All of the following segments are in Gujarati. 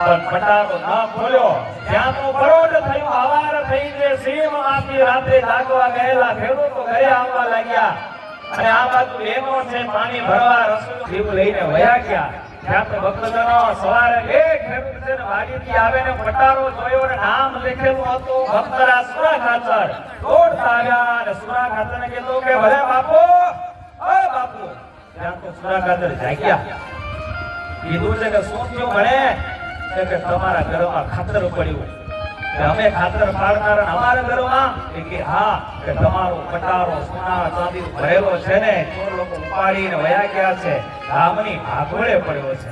પણ પટારો ન ખોલ્યો ત્યાં તો બરોડ થયું, હવાર થઈ જે સીમમાંથી રાત્રે જાગવા ગયેલા ખેડૂતો ઘરે આવવા લાગ્યા અને આ બાજુ લેનો છે પાણી ભરવા રસોઈ જીવ લઈને વયા ગયા. ત્યાં તો ભક્તજનો સવારે બે ખેડૂત છે ને વાડીથી આવે ને પટારો જોયો ને નામ લખેલું હતું ભક્તરા સુરા ખાચર. દોડતા આવ્યા અને સુરા ખાચરને કીધું કે ભલે બાપુ, ઓ બાપુ. ત્યાં તો સુરા ખાચર જાગ્યા. કીધું છે કે શું થયું ભણે? કે તમારા ઘરમાં ખાતર પડ્યું. કે અમે ખાતર પાડનારા અમારા ઘરમાં? કે હા. કે તમારો પટારો સોના ચાંદી ભરેલો છે ને ચોર લોકો ઉપાડીને વયા ગયા છે, ગામની ભાગોળે પડ્યો છે.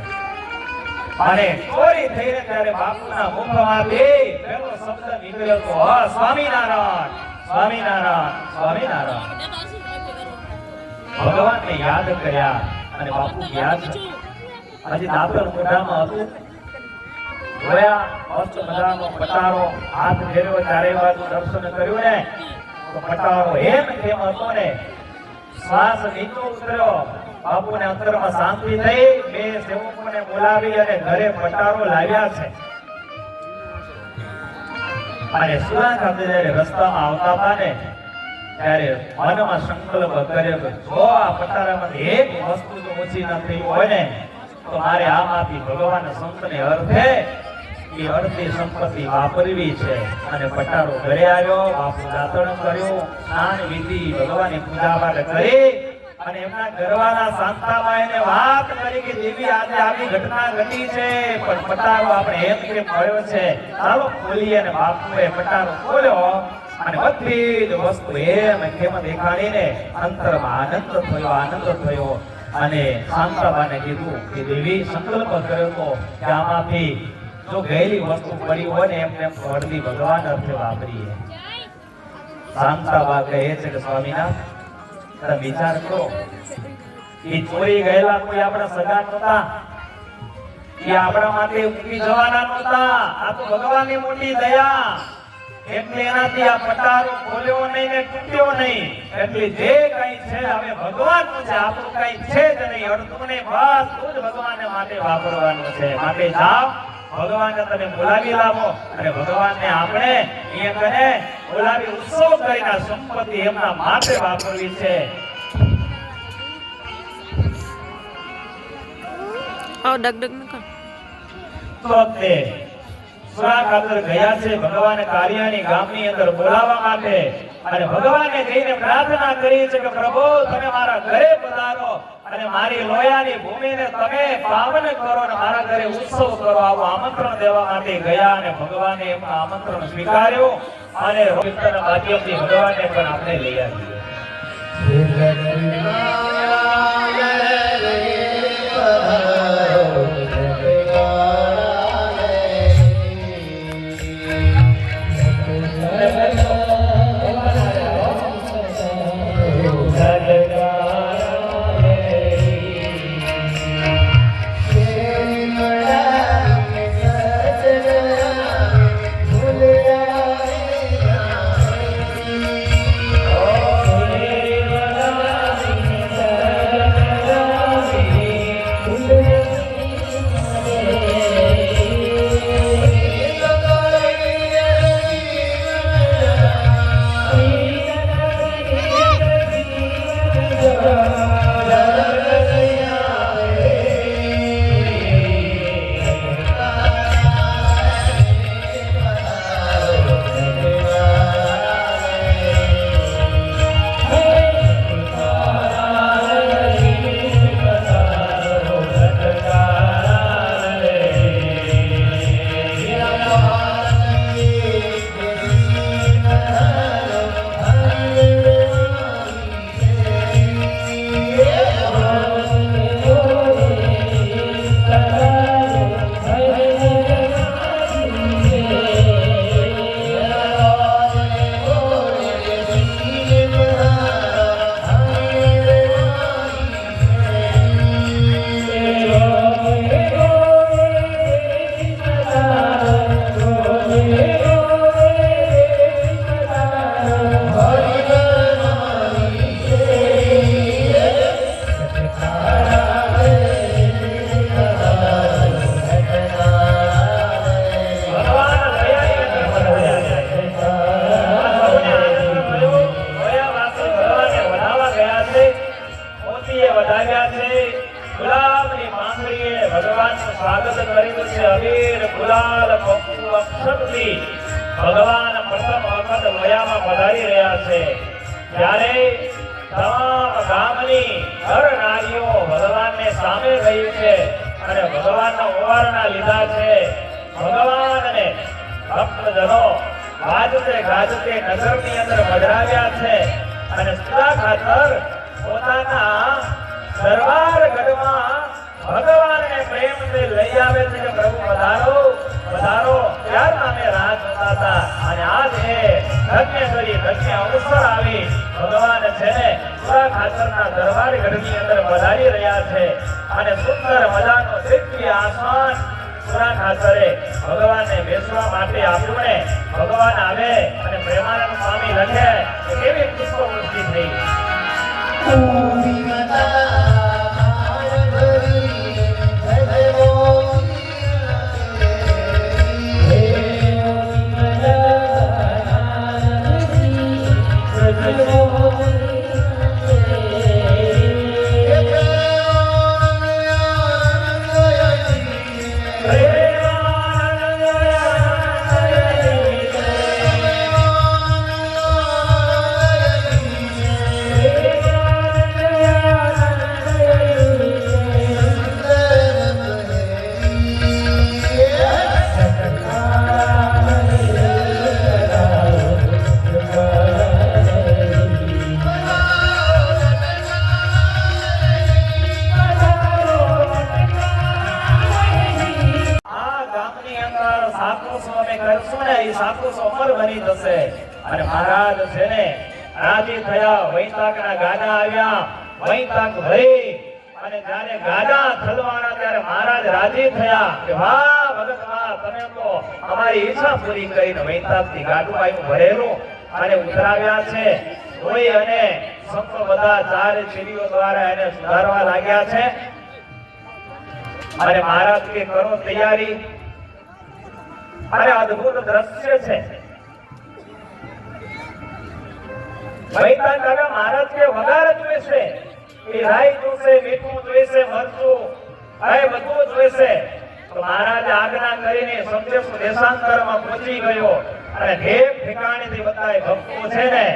અને ચોરી થઈને ત્યારે બાપુના મુખમાંથી પહેલો શબ્દ નીકળ્યો તો સ્વામિનારાયણ, સ્વામિનારાયણ, સ્વામિનારાયણ. ભગવાનને યાદ કર્યા અને બાપુ યાદ હજી દાતર મોઢામાં હતું. જોયા મસ્ત મજાનો પટારો, હાથ ફેરવ્યો, ચારે બાજુ દર્શન કર્યું ને તો પટારો એમ કેમ હતો ને શ્વાસ નીચો ઉતર્યો. બાપુને અંતરમાં શાંતિ થઈ. બે સેવકોને બોલાવી અને ઘરે પટારો લાવ્યા છે. અને સુરા ખાતે જ્યારે રસ્તામાં આવતા હતા ને ત્યારે મનમાં સંકલ્પ કર્યો કે જો આ પટારામાંથી એક વસ્તુ જો ઓછી ન થઈ હોય ને તો મારે આમાંથી ભગવાન સંતને અર્થે એ અડધી સંપત્તિ વાપરવી છે. અને પટારો ઘરે આવ્યો, બાપુ દાતણ કર્યું, સ્નાન વિધિ ભગવાનની પૂજા પાઠ કરી અને એમના ઘરવાળા શાંતાબાઈને વાત કરી કે દેવી આજે આવી ઘટના ઘટી છે પણ પટારો આપણે એમ કેમ મળ્યો છે, ચાલો ખોલીએ. અને બાપુએ પટારો ખોલ્યો અને બધી જ વસ્તુ એમ કેમ દેખાડીને અંતરમાં આનંદ થયો, આનંદ થયો. અને શાંતાબાને કીધું કે દેવી સંકલ્પ કર્યો તો કે આમાંથી જો ગયેલી વસ્તુ પડી હોય ને એમને અડધી ભગવાન અર્થે વાપરીએ. શાંતાબા કહે છે કે સ્વામીનાથ તમે વિચાર કરો, એ ચોરી ગયેલા કોઈ આપણા સગા નહોતા, એ આપણા માટે ઉકી જવાના નહોતા. આ તો ભગવાનની મોટી દયા. એટલે એનાથી આ પટારો ખોલ્યો નહીં ને તૂટ્યો નહીં. એટલે જે કઈ છે હવે ભગવાનનું છે, આપણું કઈ છે જ નહીં. અડધું ને બસ તું જ ભગવાનને માટે વાપરવાનું છે. માટે જાઓ, ભગવાનને તમે બોલાવી લાવો અને ભગવાનને આપણે અહીંયા કહે બોલાવી ઉત્સવ કરીને સંપત્તિ એમના માટે વાપરવી છે. સુરા ખાતર ગયા છે ભગવાન કારિયાની ગામની અંદર બોલાવવા માટે અને ભગવાનને જઈને પ્રાર્થના કરી છે કે પ્રભુ તમે મારા ઘરે પધારો અને મારી લોયાની ભૂમિને તમે પાવન કરો અને મારા ઘરે ઉત્સવ કરો. આવું આમંત્રણ દેવા માટે ગયા અને ભગવાને એમનું આમંત્રણ સ્વીકાર્યું અને રોહિતના માધ્યમથી ભગવાનને પણ આપણે લઈ આવીએ. Thank you. અબીર ગુલાલ કંકુ અક્ષતથી ભગવાન પ્રથમ વખત લોયામાં પધારી રહ્યા છે ત્યારે તમામ ગામની નર નારીઓ ભગવાનને સામે ગઈ છે અને ભગવાનના ઓવારણા લીધા છે. ભગવાનને ભક્તજનો વાજતે ગાજતે નગરની અંદર પધરાવ્યા છે અને સદા ખાતર પોતાના દરબાર ગઢમાં ભગવાનને પ્રેમથી લઈ આવે છે કે પ્રભુ પધારો પધારો. ત્યારના અમે રાહ જોતા હતા અને આજ એ ધન્ય અવસર આવી ભગવાન છે ને સદા ખાતરના દરબાર ગઢની અંદર પધારી રહ્યા છે અને સુંદર મજાનો દિવ્ય આસન સદા ખાતરે ભગવાનને બેસવા માટે આપ્યું ને ભગવાન આવે અને પ્રેમાનંદ સ્વામી લખે કે કેવી પુષ્પવૃષ્ટિ થઈ. અને મહારાજ છે ને રાજી થયા. વૈતાકના ગાડા આવ્યા, વૈતાક ભરી અને જ્યારે ગાડા થલવાના ત્યારે મહારાજ રાજી થયા કે વાહ ભગત વાહ, તમે તો અમારી ઈચ્છા પૂરી કરીને વૈતાકથી ગાડું આવ્યું ભરેલું અને ઉતરાવ્યા છે. કોઈ અને સંતો બધા ચાર ચીડીઓ દ્વારા એને સુધારવા લાગ્યા છે અને મહારાજ કે કરો તૈયારી. અરે અદ્ભુત દ્રશ્ય છે. વૈતાક આવ્યા, મહારાજ કે વઘાર જોઈશે, એ રાઈ જોઈશે, મીઠું જોઈશે, મરચું આ બધું જોઈશે. તો મહારાજે આજ્ઞા કરીને સંદેશો દેશાંતરમાં પહોંચી ગયો અને ઢેર ઠેકાણેથી બધાય ભક્તો છે ને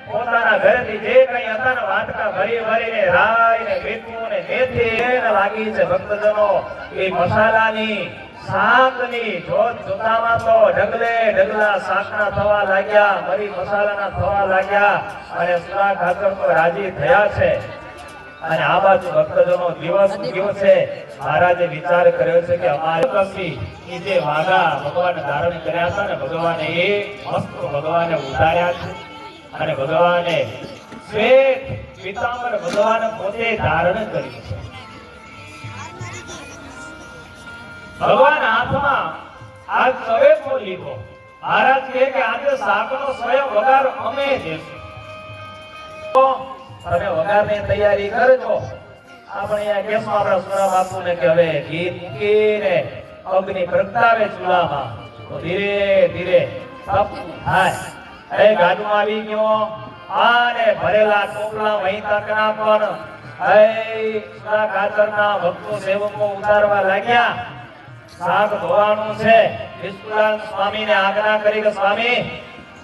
પોતાના ઘરેથી જે કઈ હતા ને વાટકા ભરી ભરીને રાઈ ને મીઠું ને મેથી એને લાગી છે. ભક્તજનો એ મસાલાની શાકની જોત જોતામાં તો ઢગલે ઢગલા શાકના થવા લાગ્યા, મરી મસાલાના થવા લાગ્યા અને સુરા ખાતર તો રાજી થયા છે. અને આ બાજુ ભક્તજનો દિવસ દિવસે મહારાજે વિચાર કર્યો છે કે અમારી જે વાઘા ભગવાન ધારણ કર્યા હતા ને ભગવાને એ મસ્ત ભગવાને ઉતાર્યા છે અને ભગવાને શ્વેત પીતાંબર ભગવાન પોતે ધારણ કર્યું છે. ભગવાન હાથમાં આ સવેતો લીધો. મહારાજ કહે કે આજે શાકનો સ્વયં વઘાર અમે દેશું, તો તમે વઘારની તૈયારી કરજો. આપણે અહીંયા કેસમાં આપણા સુરા બાપુને કે હવે ઘી મૂકીને અગ્નિ પ્રગટાવે ચૂલામાં તો ધીરે ધીરે થાય. એ ગાડું આવી ગયો અને ભરેલા ટોપલા વૈતાકના પણ એ સુરા ખાતરના ભક્તો સેવકો ઉતારવા લાગ્યા. શાક ધોવાનું છે. વિષ્ણુલાલ સ્વામીને આજ્ઞા કરી કે સ્વામી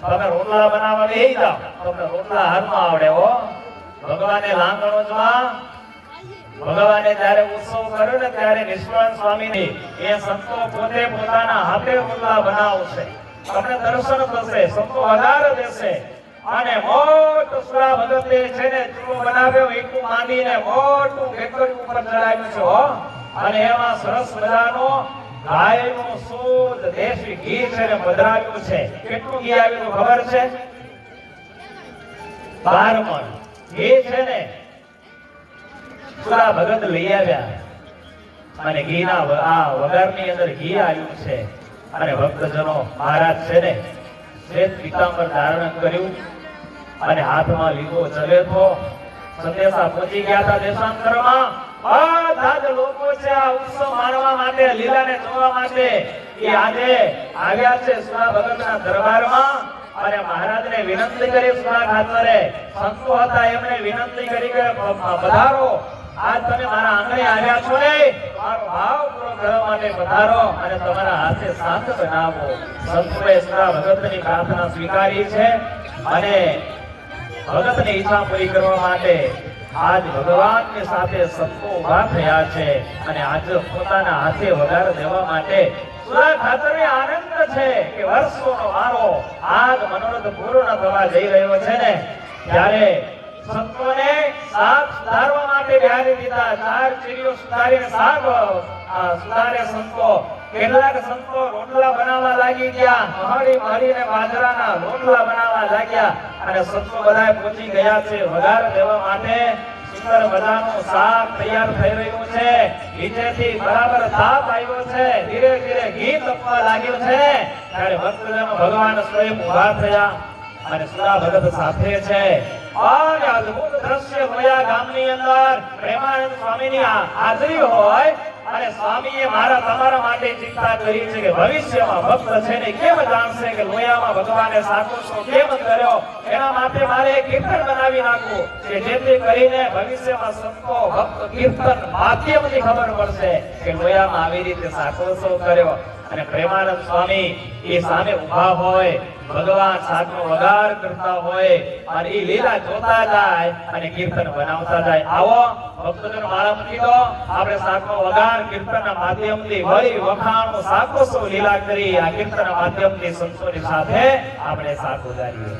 તમે રોટલા બનાવવા બેસી જાઓ, તમને રોટલા હાથમાં આવડે હો. ભગવાને લાંગણોમાં ભગવાને જ્યારે ઉત્સવ કર્યો ને ત્યારે વિષ્ણુલાલ સ્વામીની એ સંતો પોતે પોતાના હાથે રોટલા બનાવશે. તમને દર્શન થશે, સંતો વધાર દેશે અને મોટું સુરા ભગતે છે ને ચૂલો બનાવ્યો, ઈંટું માંડીને મોટું વેકરી ઉપર ચડાવ્યું છે હો. અને એમાં સરસ મજાનો ગાયનું શુદ્ધ દેશી ઘી છે ને પધરાવ્યું છે. કેટલું ઘી આવ્યું ખબર છે? 12 મણ ઘી છે ને સુરા ભગત લઈ આવ્યા અને ઘીના આ વઘારની અંદર ઘી આવ્યું છે. અને ભક્તજનો મહારાજ છે ને શ્વેત પીતાંબર ધારણ કર્યું અને હાથમાં લીધો ચલેથો. સંદેશા પહોંચી ગયા હતા દેશાંતરમાં. બધા જ લોકો છે આ ઉત્સવ માણવા માટે, લીલાને જોવા માટે એ આજે આવ્યા છે સુરા ભગતના દરબારમાં. અને મહારાજને વિનંતી કરી સુરા ખાતરે સંતો હતા એમણે વિનંતી કરી કે પધારો, આજ તમે મારા આંગણે આવ્યા છો ને મારો ભાવ પૂરો કરવા માટે પધારો અને તમારા હાથે શાંત બનાવો. સંતોએ સદા ભગતની પ્રાર્થના સ્વીકારી છે અને ભગતની ઈચ્છા પૂરી કરવા માટે આજ ભગવાનની સાથે સંતો ઉભા થયા છે અને આજ પોતાના હાથે વગાર દેવા માટે સુરા ખાતરને આનંદ છે કે વર્ષોનો મારો આજ મનોરથ પૂર્ણ થવા જઈ રહ્યો છે ને ત્યારે સંતોને શાક સુધારવા માટે બિહારી દીધા. 4 ચીરીઓ સુધારીને શાક સુધારે સંતો. કેટલાક સંતો રોટલા બનાવવા લાગી ગયા, મહડીને બાજરાના રોટલા બનાવવા લાગ્યા અને સંતો બધા પહોંચી ગયા છે વઘાર દેવા માટે. સુંદર મજાનું શાક તૈયાર થઈ રહ્યું છે. નીચેથી બરાબર તાપ આવ્યો છે, ધીરે ધીરે ઘી તપવા લાગ્યું છે ત્યારે ભક્તજનો ભગવાન સ્વયં ઊભા થયા અને સુરા ભગત સાથે છે. અને અદ્ભુત દ્રશ્ય મોયા ગામની અંદર પ્રેમાનંદ સ્વામીની હાજરી હોય અને સ્વામીએ મારા તમારા માટે ચિંતા કરી છે કે ભવિષ્યમાં ભક્ત છે ને કેમ જાણશે કે લોયામાં ભગવાને સાકોસો કેમ કર્યો. એના માટે મારે એક કીર્તન બનાવી નાખવું કે જેથી કરીને ભવિષ્યમાં સંતો ભક્ત કીર્તન માધ્યમથી ખબર પડશે કે લોયામાં આવી રીતે સાકોસો કર્યો. અને પ્રેમાનંદ સ્વામી એ સામે ઊભા હોય, ભગવાન સાધનો વગાર કરતા હોય અને એ લીલા જોતા જાય અને કીર્તન બનાવતા જાય. આવો ભક્તજનો માળા મૂકી દો. આપણે સાધનો વગાર કીર્તનના માધ્યમથી વળી વખાણો સાકોસો લીલા કરી આ કીર્તનના માધ્યમથી સંતોની સાથે આપણે સાથ ઉગારીએ.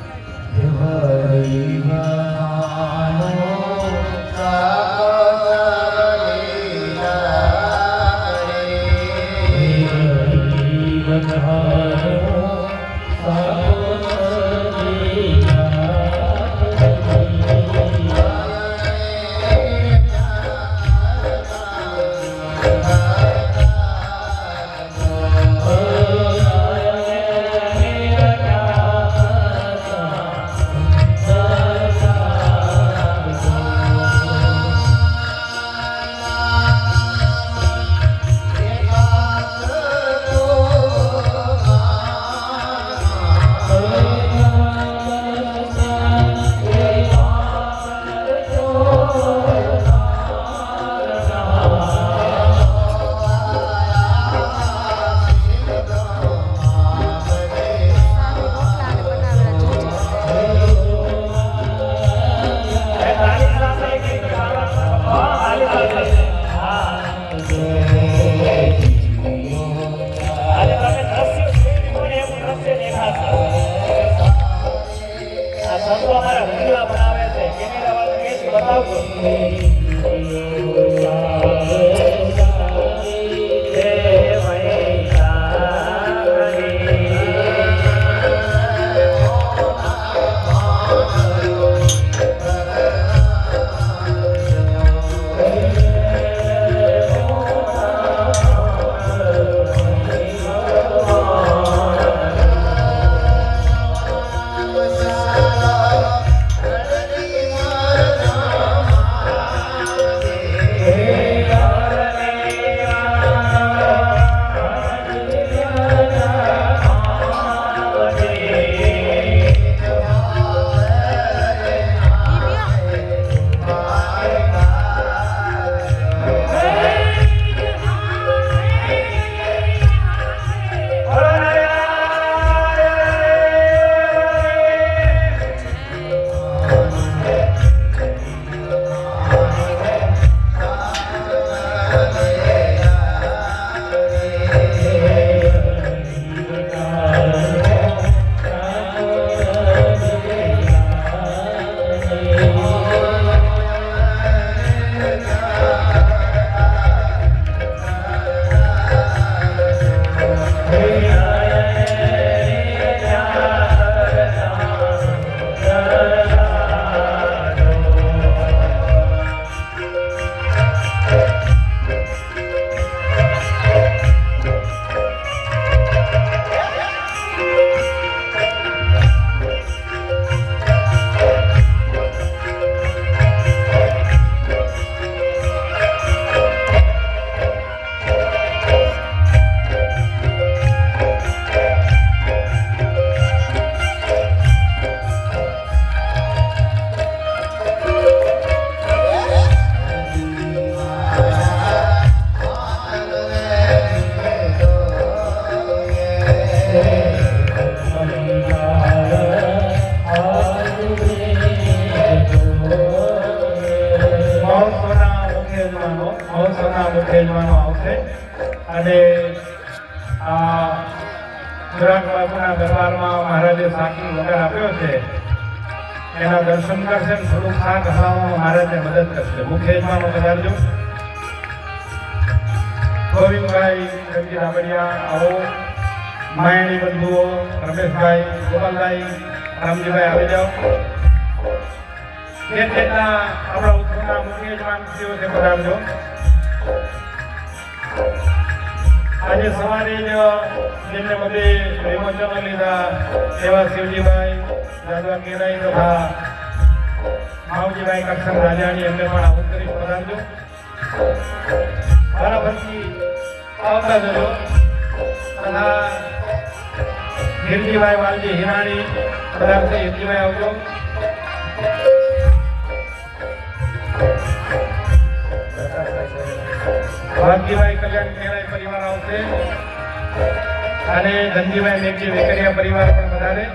અને ચિરાગ બાપુના દરબારમાં મહારાજે સાકી વગર આપ્યો છે એના દર્શન કરશે ને થોડુંક શાક હલાવવામાં મહારાજને મદદ કરશે. મુખ્ય યજમાનો પધારજો. ગોવિંદભાઈ ગંજી રાબડિયા આવો, માયાણી બંધુઓ રમેશભાઈ, ગોપાલભાઈ, રામજીભાઈ આવી જાઓ. જેટલા આપણા ઉત્સવના મુખ્ય યજમાનશ્રીઓ છે પધારજો. આજે સવારે જ જેમને બધે વિમોચનો લીધા એવા શિવજીભાઈ જાદવા કેરાઈ તથા માવજીભાઈ કરશન રાજાણી એમને પણ આમંત્રિત પધારજો. બરાબરથી આવતા જજો. તથા હિરજીભાઈ વાલજી હિરાણી પધારશે. હિરજીભાઈ આવજો. ભાગ્યભાઈ કલ્યાણ કેરાઈ પરિવાર આવશે અને ધનજીભાઈ મેઘજી વેકરિયા પરિવાર પણ પધારે.